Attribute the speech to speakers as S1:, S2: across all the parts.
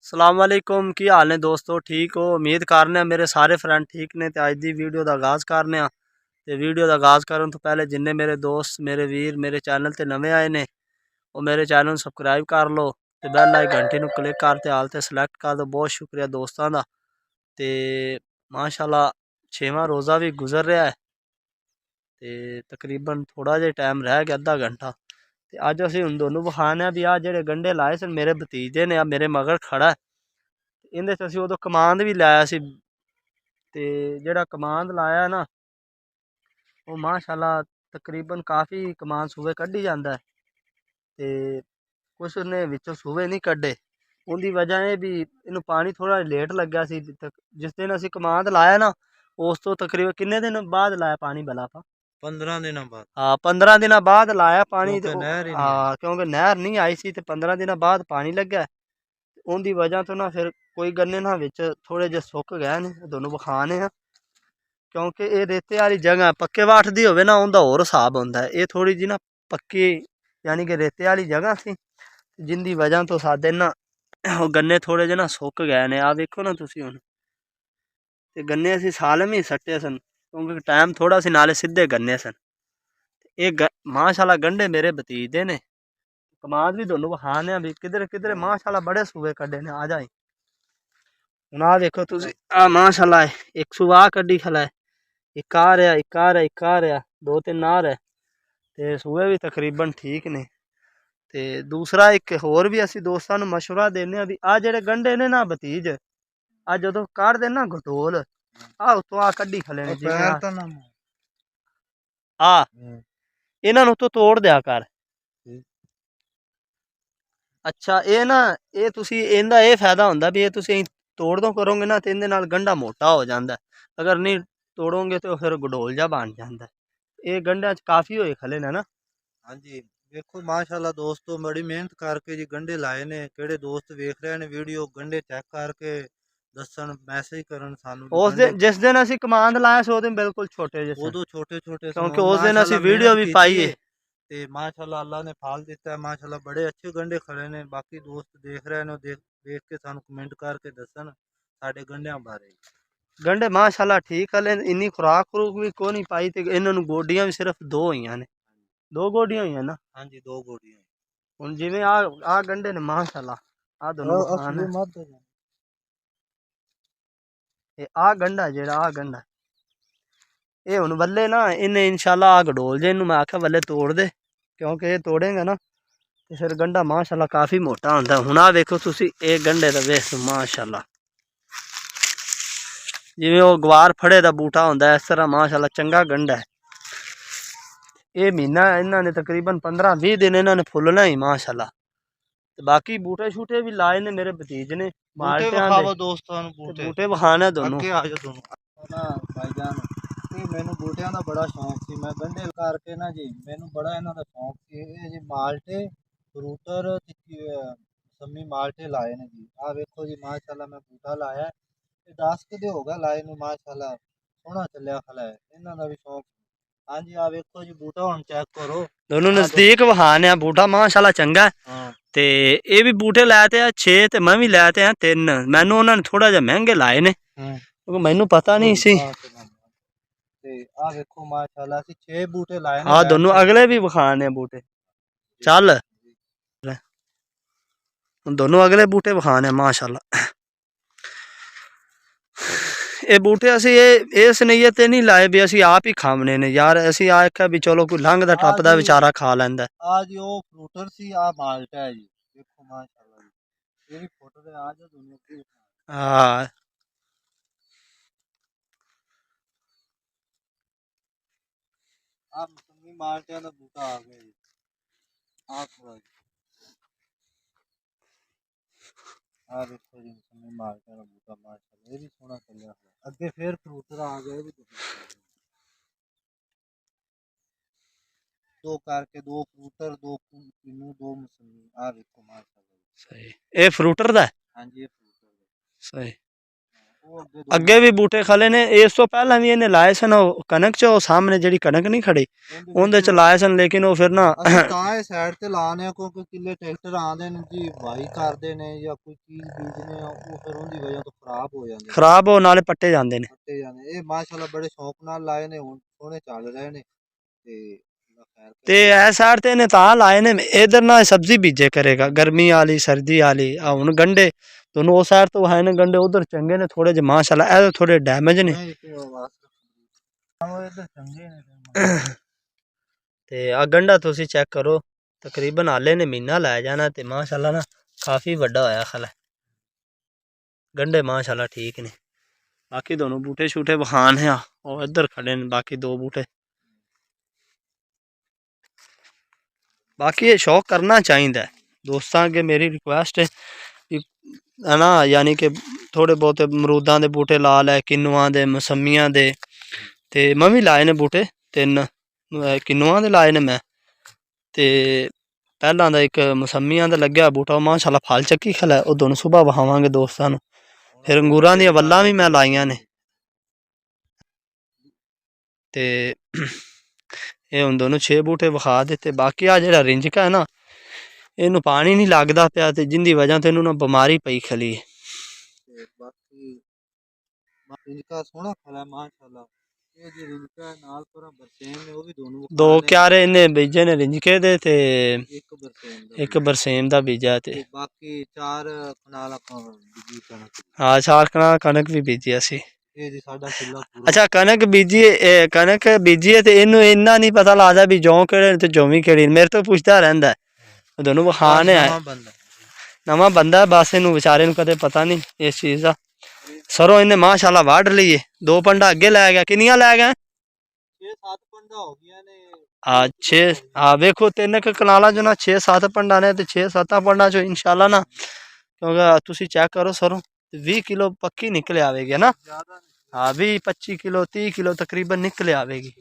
S1: सलाम वालेकुम की हाल ने दोस्तों, ठीक हो? उम्मीद करने मेरे सारे फ्रेंड ठीक ने। तो अज की वीडियो का आगाज़ करने। तो वीडियो का आगाज़ करन तो पहले जिन्ने मेरे दोस्त मेरे वीर मेरे चैनल ते नवे आए ने वो मेरे चैनल सबसक्राइब कर लो। तो बैल आई घंटी नू क्लिक करते हाल ते सिलेक्ट कर दो। बहुत शुक्रिया दोस्तों का। तो माशाल्लाह 6वां रोज़ा भी गुजर रहा है। तो तकरीबन थोड़ा जिहा टाइम रह गया, अद्धा घंटा। तो अज असीं हुण दोनों विखाने भी आ जेह्ड़े गंढे लाए सन मेरे भतीजे ने, आ मेरे मगर खड़ा है। इहदे च असीं उदों कमांद भी लाया सी। ते जेह्ड़ा कमांद लाया ना वो माशाल्लाह तकरीबन काफ़ी कमांद सूबे कड्ढी जांदा है। ते कुछ ने विचों सूबे नहीं कड्ढे। उनकी वजह ये भी इनू पानी थोड़ा लेट लग्या सी। जिस दिन असीं कमांद लाया ना उस तो तकरीबन किन्ने दिन बाद लाया पानी भला था?
S2: 15 दिनों बाद।
S1: हाँ 15 दिन बाद लाया पानी।
S2: क्योंकि नहर ही नहीं आई।
S1: हाँ क्योंकि नहर नहीं आई सी। तो 15 दिन बाद पानी लग्या। उनकी वजह तो ना फिर कोई गन्ने ना विच थोड़े जे सुक गए ने, दोनों विखाने हैं। क्योंकि ये रेते वाली जगह पक्के वाठ दी होवे ना उनका होर हिसाब होंदा है। ये थोड़ी जी ना पक्की यानी कि रेते वाली जगह सी, जिंदी वजह तो साडे ना गन्ने थोड़े जे ना सुक गए ने। आ देखो ना तुसीं हुण। ते गन्ने असीं सालम ही सट्टे सन क्योंकि टाइम थोड़ा सी, नाले सीधे गन्ने सन। ये माशाल्लाह गंढे मेरे भतीजे ने। कमाद भी दोनों विखाने भी किधरे किधरे माशाल्लाह बड़े सूबे कड्ढे ने। आ जाए हुण आ देखो तुसीं, आ माशाल्लाह एक सूबा कड्ढी खला है। एक आ रहा, एक आ रहा, एक आ रहा, दो तीन आ रहा। ते सूबे भी तकरीबन ठीक ने। ते दूसरा एक होर भी असीं दोस्तां नूं मशवरा देने भी आ जेह्ड़े गंढे ने ना भतीज आ जदों कढदे ना गटोल आ उत्तों आ कड्ढी खले ने जिवें
S2: पैर
S1: आ
S2: तो ना
S1: आ इन्हां नूं तो तोड़ दिया कर। अच्छा ये ना ये तुसीं इहदा ये फायदा हुंदा भी ये तुसीं तोड़ दो करोगे ना तो इहदे नाल गंढा मोटा हो जांदा है। अगर नहीं तोड़ोगे तो फिर गडोल जा बन जांदा है। ये गंढियां च काफ़ी होए खले ने ना।
S2: हाँ जी। देखो माशाल्लाह दोस्तों बड़ी मेहनत करके जी गंढे लाए ने। केड़े दोस्त वेख रहे ने वीडियो गंढे चेक करके दसन मैसेज करन सानू भी
S1: उस
S2: गंढे
S1: दिन जिस दिन असीं कमांद लाया सो दिन बिल्कुल छोटे जे सन,
S2: उदो छोटे छोटे सन।
S1: क्योंकि
S2: हुण
S1: उस दिन असीं
S2: माशाल्लाह
S1: वीडियो
S2: मेहनत
S1: भी
S2: कीती
S1: पाई
S2: है
S1: है।
S2: ते माशाल्लाह अल्लाह ने फल दिता है। माशाल्लाह बड़े अच्छे गंढे खड़े ने। बाकी दोस्त देख रहे ने, देख के सानू कमेंट करके दसन साडे गंढियां बारे।
S1: गंढे माशाल्लाह ठीक हले। इन्नी खुराक खुरूक भी कोई नहीं पाई। ते इन्हां नूं गोडियां भी सिर्फ दो होईयां ने, दो गोडियां होईयां ना।
S2: हाँ जी, दो गोडियां।
S1: हुण जिवें आ गंढे ने माशाल्लाह आ दोनों
S2: असली
S1: विखान है।
S2: मत
S1: ते आ गंढा जेह्ड़ा आ गंढा ये हुण बल्ले ना इन्हें इंशाल्लाह आ गडोल जे इनू मैं आख्या बल्ले तोड़ दे, क्योंकि ये तोड़ेंगे ना तो फिर गंढा माशाल्लाह काफ़ी मोटा होंदा है। हुण आ देखो तुसीं ये गंढे दा वेख माशाल्लाह जिवें वो गवार फड़े दा बूटा होंदा है इस तरह माशाल्लाह चंगा गंढा है। ये महीना इन्हां ने तकरीबन 15-20 दिन इन्हां ने फुल्लना ही माशाल्लाह। ते बाकी बूटे शूटे भी लाए ने मेरे भतीज ने
S2: बूटे
S1: माल्टियां दे।
S2: विखावो दोस्तां नूं
S1: ते
S2: बूटे
S1: बूटे विखाने दोनों।
S2: ਅੱਗੇ ਆ ਜਾਓ ਦੋਨੋਂ ਨਾ ਭਾਈਜਾਨ ਇਹ ਮੈਨੂੰ ਬੂਟਿਆਂ ਦਾ ਬੜਾ ਸ਼ੌਂਕ ਸੀ। ਮੈਂ ਗੰਢੇ ਕਰਕੇ ਨਾ ਜੀ ਮੈਨੂੰ ਬੜਾ ਇਹਨਾਂ ਦਾ ਸ਼ੌਂਕ ਸੀ। ਇਹ ਜੀ ਮਾਲਟੇ ਫਰੂਟਰ ਸੰਮੀ ਮਾਲਟੇ ਲਾਏ ਨੇ ਜੀ। ਆਹ ਵੇਖੋ ਜੀ ਮਾਸ਼ਾਅੱਲਾ ਮੈਂ ਬੂਟਾ ਲਾਇਆ ਇਹ 10 ਕੁ ਦੇ ਹੋ ਗਿਆ ਲਾਏ ਨੂੰ। ਮਾਸ਼ਾਅੱਲਾ ਸੋਹਣਾ ਚੱਲਿਆ ਖਲਾ ਹੈ। ਇਹਨਾਂ ਦਾ ਵੀ ਸ਼ੌਂਕ। ਹਾਂਜੀ ਆਹ ਵੇਖੋ ਜੀ ਬੂਟਾ ਹੁਣ ਚੈੱਕ ਕਰੋ।
S1: दोनों नजदीक विखाने बूटा माशाल्लाह चंगा है।
S2: ਹਾਂ
S1: ते ये भी बूटे लाए थे 6 ते मैं भी लाए थे 3। मैनू उन्होंने थोड़ा जिहा महंगे लाए ने
S2: ਹਾਂ
S1: क्योंकि मैनू पता नहीं सी।
S2: ਤੇ ਆਹ ਵੇਖੋ ਮਾਸ਼ਾਅੱਲਾ ਅਸੀਂ 6 ਬੂਟੇ ਲਾਏ ਨੇ
S1: हाँ
S2: ਬੈਠ
S1: दोनों
S2: ਕੇ।
S1: अगले भी विखाने बूटे चल दोनों अगले बूटे विखाने माशाल्लाह। ये बूटे असी इस नीयत ते नहीं लाए भी असी आप ही खावने ने यार। असी आख्या भी चलो कोई लंघदा
S2: ਆ
S1: टपदा
S2: ਜੀ
S1: बेचारा खा लैंदा।
S2: ਆ ਜੀ ਉਹ ਫਰੂਟਰ ਸੀ। ਆ ਮਾਲਟਾ ਹੈ ਜੀ। ਦੇਖੋ ਮਾਸ਼ਾਅੱਲਾ ਜੀ ਇਹਦੀ ਫੋਟੋ ਤੇ ਆ ਜਾ ਦੁਨੀਆ ਦੀ।
S1: हाँ
S2: ਆ ਮਸੰਮੀ ਮਾਲਟਿਆਂ ਦਾ ਬੂਟਾ ਆ ਗਿਆ ਜੀ। ਆ ਖੜਾ ਜੀ। ਆ ਦੇਖੋ ਜੀ ਮਸੰਮੀ ਮਾਲਟਿਆਂ ਦਾ ਬੂਟਾ ਮਾਸ਼ਾਅੱਲਾ ਇਹ ਵੀ ਸੋਹਣਾ ਚੱਲਿਆ ਹੋਇਆ। ਅੱਗੇ ਫੇਰ ਫਰੂਟਰ ਆ ਗਿਆ ਇਹ ਵੀ ਦੋ ਕਰਕੇ ਦੋ ਫਰੂਟਰ ਦੋ ਕਿੰਨੂ ਦੋ ਮਸੰਮੀ। ਆ ਵੇਖੋ ਮਾਸ਼ਾਅੱਲਾ
S1: सही। ये फ्रूटर दा है?
S2: ਹਾਂਜੀ ਇਹ ਫਰੂਟਰ
S1: सही।
S2: ਉਹ ਅੱਗੇ
S1: ਅੱਗੇ ਵੀ ਬੂਟੇ ਖਲੇ ਨੇ, ਇਸ ਤੋਂ ਪਹਿਲਾਂ ਵੀ ਇਹਨੇ ਲਾਏ ਸਨ ਉਹ ਕਣਕ 'ਚ, ਉਹ ਸਾਹਮਣੇ ਜਿਹੜੀ ਕਣਕ ਨਹੀਂ ਖੜੀ ਉਹਦੇ 'ਚ ਲਾਏ ਸਨ, ਲੇਕਿਨ ਉਹ ਫਿਰ ਨਾ
S2: ਅਸੀਂ ਤਾਂ ਇਹ ਸਾਈਡ ਤੇ ਲਾਣੇ ਆ ਕਿਉਂਕਿ ਕਿੱਲੇ ਟਰੈਕਟਰ ਆਉਂਦੇ ਨੇ ਜੀ, ਵਾਹੀ ਕਰਦੇ ਨੇ ਜਾਂ ਕੋਈ ਚੀਜ਼ ਬੀਜਦੇ ਆ, ਉਹ ਫਿਰ ਉਹਦੀ ਵਜ੍ਹਾ ਤੋਂ ਖਰਾਬ ਹੋ ਜਾਂਦੇ ਨੇ,
S1: ਖਰਾਬ ਹੋ ਨਾਲੇ ਪੱਟੇ ਜਾਂਦੇ ਨੇ।
S2: ਕੱਟੇ ਜਾਂਦੇ। ਇਹ ਮਾਸ਼ਾਅੱਲਾ ਬੜੇ ਸ਼ੌਕ ਨਾਲ ਲਾਏ ਨੇ, ਹੁਣ ਸੋਹਣੇ ਚੱਲ ਰਹੇ ਨੇ ਤੇ ਅੱਲਾ ਖੈਰ
S1: ਤੇ
S2: ਕਰੇ।
S1: ਇਹ ਸਾਈਡ ਤੇ ਇਹਨੇ ਤਾਂ ਲਾਏ ਨੇ, ਇਧਰ ਨਾ ਸਬਜ਼ੀ ਬੀਜੇ ਕਰੇਗਾ, ਗਰਮੀ ਵਾਲੀ ਸਰਦੀ ਵਾਲੀ। ਆ ਹੁਣ ਗੰਡੇ ਤੁਹਾਨੂੰ ਉਸ ਸਾਈਡ ਤੋਂ ਹੈ ਨੇ ਗੰਡੇ, ਉਧਰ ਚੰਗੇ ਨੇ ਥੋੜੇ ਜਿਹੇ ਮਾਸ਼ਾਅੱਲਾ, ਇਹ ਥੋੜੇ ਡੈਮੇਜ ਨੇ।
S2: ਨਹੀਂ ਤੇ ਉਹ ਇੱਧਰ ਚੰਗੇ ਨੇ ਫਿਰ।
S1: ਤੇ ਆ ਗੰਡਾ ਤੁਸੀਂ ਚੈੱਕ ਕਰੋ, ਤਕਰੀਬਨ ਹਾਲੇ ਨੇ ਮਹੀਨਾ ਲੈ ਜਾਣਾ ਤੇ ਮਾਸ਼ਾਅੱਲਾ ਨਾ ਕਾਫੀ ਵੱਡਾ ਹੋਇਆ ਖਲਾ। ਗੰਡੇ ਮਾਸ਼ਾਅੱਲਾ ਠੀਕ ਨੇ। ਬਾਕੀ दोनों बूटे शूटे बखान है, और इधर खड़े ने बाकी 2 बूटे। बाकी ये शौक करना चाहिए दोस्तों, अगे मेरी रिक्वेस्ट है ना, यानी कि थोड़े बहुत अमरूदां दे बूटे ला लै, किन्नुआं दे, मौसमियां दे, ते मैं भी लाए ने बूटे 3 किन्नुआं दे लाए ने मैं, ते पहला दा एक मौसमियां दा लग्या बूटा, माशाअल्लाह फल चक्की खला है, वो दोनों सुबह बहावांगे दोस्तां नूं। फिर अंगूरां दी वल्लां भी मैं लाइयां ने, ते ये हुण दोनों 6 बूटे विखा दिते। बाकी आ जेहड़ा रिंजका है ना, इनू पानी नहीं लगदा पिया, ते जिंदी वजह ते इनू ना बीमारी पई खली है।
S2: ਤੇ ਬਾਕੀ ਇਨਕਾ ਸੋਹਣਾ ਖਲਾ ਮਾਸ਼ਾਅੱਲਾ। ਇਹ ਜੀ ਰਿੰਕਾ ਨਾਲ ਪੂਰਾ ਬਰਸੇਮ ਨੇ, ਉਹ ਵੀ ਦੋਨੋਂ
S1: 2
S2: ਖਾਣੇ
S1: क्यारे इन्हें बीजे ने रिंजके दे, ते
S2: ਇੱਕ ਬਰਸੇਮ ਦਾ
S1: एक बरसेम दा बीजा, ते
S2: ਤੇ ਬਾਕੀ 4 ਕਨਾਲ ਆਪਾਂ ਬੀਜੀ ਕਣਕ।
S1: हाँ 4 कनाल कनक भी बीजी असी।
S2: ਇਹ ਜੀ ਸਾਡਾ ਕਿੱਲਾ ਪੂਰਾ।
S1: अच्छा कनक बीजी, कनक बीजी है, ते इनू इन्ना नहीं पता लगदा भी जौ केड़े ते जौवी केड़ी। मेरे तो पुछदा रहिंदा है, दोनों बखान है, नवा बंदा बस, इनू बेचारे नू कदे पता नहीं इस चीज़ दा। सरों इन्हें माशाअल्लाह वाढ़ ली है, 2 पंडा अगे लै गया। किन्नियां लै गया?
S2: 6-7 पंडा हो गया ने।
S1: हाँ 6, हाँ वेखो 3 कनाला जो ना 6-7 पंडा ने, ते 6-7 पंडा चो इंशाल्लाह ना, क्योंकि तुसी चेक करो सरों 20 किलो पक्की निकले आवेगी ना।
S2: ज्यादा
S1: हाँ 20-25 किलो 30 किलो तकरीबन निकले आवेगी।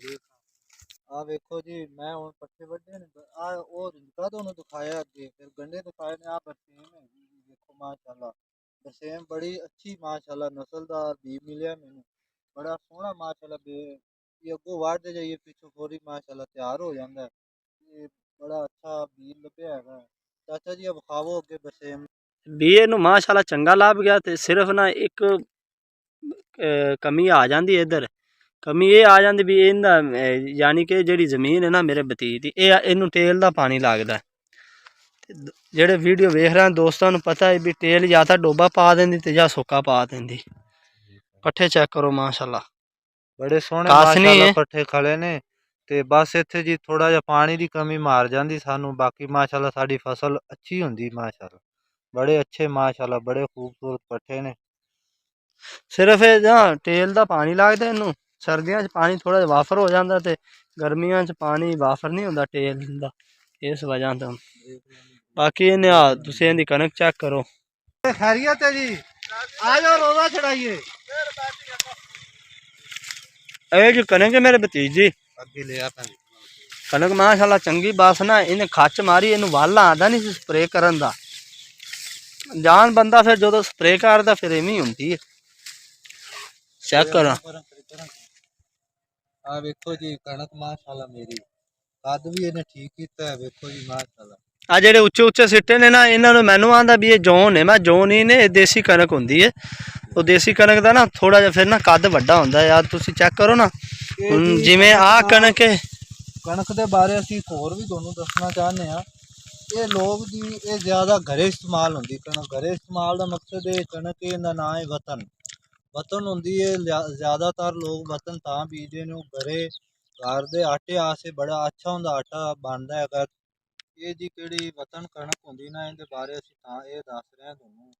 S2: ਆ ਵੇਖੋ ਜੀ, ਮੈਂ ਹੁਣ ਪੱਠੇ ਵੱਢੇ ਨੇ, ਆ ਉਹ ਰਿੰਕਾ ਤੁਹਾਨੂੰ ਦਿਖਾਇਆ ਅੱਗੇ, ਫਿਰ ਗੰਡੇ ਦਿਖਾਏ ਨੇ। ਆ ਬਰਸੇਮ ਹੈ ਵੇਖੋ ਮਾਸ਼ਾਅੱਲਾ, ਬਰਸੇਮ ਬੜੀ ਅੱਛੀ ਮਾਸ਼ਾਅੱਲਾ ਨਸਲਦਾਰ ਬੀ ਮਿਲਿਆ ਮੈਨੂੰ, ਬੜਾ ਸੋਹਣਾ ਮਾਸ਼ਾਅੱਲਾ। ਇਹ ਅੱਗੋਂ ਵੱਢਦੇ ਜਾਈਏ ਪਿੱਛੋਂ ਫੋਰੀ ਮਾਸ਼ਾਅੱਲਾ ਤਿਆਰ ਹੋ ਜਾਂਦਾ। ਇਹ ਬੜਾ ਅੱਛਾ ਬੀ ਲੱਭਿਆ ਹੈਗਾ। ਚਾਚਾ ਜੀ ਵਿਖਾਵੋ ਅੱਗੇ ਬਰਸੇਮ।
S1: बीए नू माशाअल्लाह चंगा लाभ गया, ते सिर्फ ना एक कमी आ जाती है इधर। कमी ये आ जाती भी इनदा, यानी कि जिहड़ी जमीन है ना मेरे भतीज दी, इनू टेल दा पानी लगदा है। जेहड़े वीडियो वेख रहे हैं दोस्तों नू पता है भी टेल या तो डोबा पा देंदी ते या सुक्का पा देंदी। पट्ठे चेक करो माशाअल्लाह,
S2: बड़े सोहने
S1: कास नहीं
S2: माशाअल्लाह
S1: है।
S2: पट्ठे खड़े ने। ਤੇ ਬਸ ਇੱਥੇ ਜੀ ਥੋੜਾ ਜਿਹਾ ਪਾਣੀ ਦੀ ਕਮੀ ਮਾਰ ਜਾਂਦੀ ਸਾਨੂੰ, ਬਾਕੀ ਮਾਸ਼ਾਅੱਲਾ ਸਾਡੀ ਫਸਲ ਅੱਛੀ ਹੁੰਦੀ ਮਾਸ਼ਾਅੱਲਾ। बड़े अच्छे माशाअल्लाह, बड़े खूबसूरत पट्ठे ने।
S1: सिर्फ ना टेल दा पानी लगदा इनू, सर्दियां च पानी थोड़ा जिहा वाफर हो जाता, ते गर्मियां च पानी वाफर नहीं होंदा टेल दा, इस वजह तो। बाकी इन्हें तुसीं इहदी कनक चेक करो।
S2: खैरियत है जी, आ जाओ रोजा चढ़ाइए।
S1: ये जो कनक है मेरे भतीजी,
S2: अगे ले आता
S1: कनक माशाअल्लाह चंगी, बस ना इन्हें खच मारी, इनू वाल आंदा नहीं स्प्रे करन दा। जान बंदा फिर जो स्प्रे करदा फिर इवें हुंदी है। चेक करो
S2: आ वेखो जी कणक माशाअल्लाह मेरी कद भी इन्हें ठीक कीता है। वेखो जी माशाअल्लाह,
S1: आ जेहड़े उच्चे उच्चे सिट्टे ने ना, इन्हां नूं मैनूं आंदा भी ये जौन है, मैं जौन ही ने, देसी कनक हुंदी है। वो देसी कनक दा ना थोड़ा जिहा फिर ना कद वड्डा हुंदा है यार, तुसीं चेक करो ना। जिवें आ कनक है,
S2: कणक दे बारे असीं होर भी तुहानूं दसना चाहते हैं। ये लोग जी ये ज़्यादा घरे इस्तेमाल होंदी कणक। घरे इस्तेमाल का मकसद है कणक इहदा नाम है वतन। वतन होंदी है, ज़्यादातर लोग वतन तां बीजदे ने, घरे घर दे आटे आसे बड़ा अच्छा होंदा आटा बनदा है। अगर ये जी केड़ी वतन कणक होंदी ना, इहदे बारे असीं तां ये दस रहे हैं तुहानूं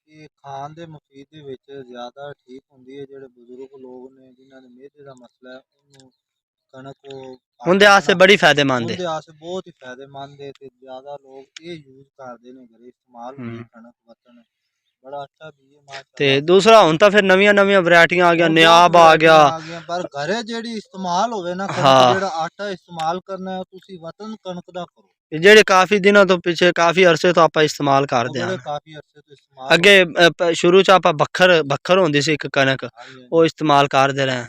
S2: कि खान दे मुफीद दे विच ज़्यादा ठीक होंदी है। जेहड़े बजुर्ग लोग ने जिन्हां दे मेदे दा मसला है, उन्होंने कणक
S1: उंदे आस्ते बड़ी फायदेमंद है।
S2: उंदे आस्ते बहुत ही फायदेमंद है, ते ज़्यादा लोग ये यूज करदे ने, घरे इस्तेमाल होंदी कणक वतन। बड़ा अच्छा भी है माशाअल्लाह।
S1: ते दूसरा हुण तां फिर नवीं वैरायटियां आ गया,
S2: बहुत
S1: नियाब आ गया।
S2: वैरायटियां पर घरे जेहड़ी इस्तेमाल होवे ना कणक,
S1: हाँ।
S2: जेहड़ा आटा इस्तेमाल करना है तुसी वतन कणक दा करो।
S1: ਇਹ ਜਿਹੜੇ ਕਾਫੀ ਦਿਨਾਂ ਤੋਂ ਪਿੱਛੇ ਕਾਫੀ ਅਰਸੇ ਤੋਂ ਆਪਾਂ ਇਸਤੇਮਾਲ ਕਰਦੇ
S2: ਬੜੇ
S1: ਹਾਂ।
S2: ਕਾਫੀ ਅਰਸੇ ਤੋਂ ਇਸਤੇਮਾਲ
S1: ਅੱਗੇ ਸ਼ੁਰੂ ਚ ਆਪਾਂ ਬੱਖਰ ਹੁੰਦੀ ਸੀ ਇੱਕ ਕਣਕ,
S2: ਹਾਂਜੀ,
S1: ਉਹ ਇਸਤੇਮਾਲ ਕਰਦੇ ਰਹੇ।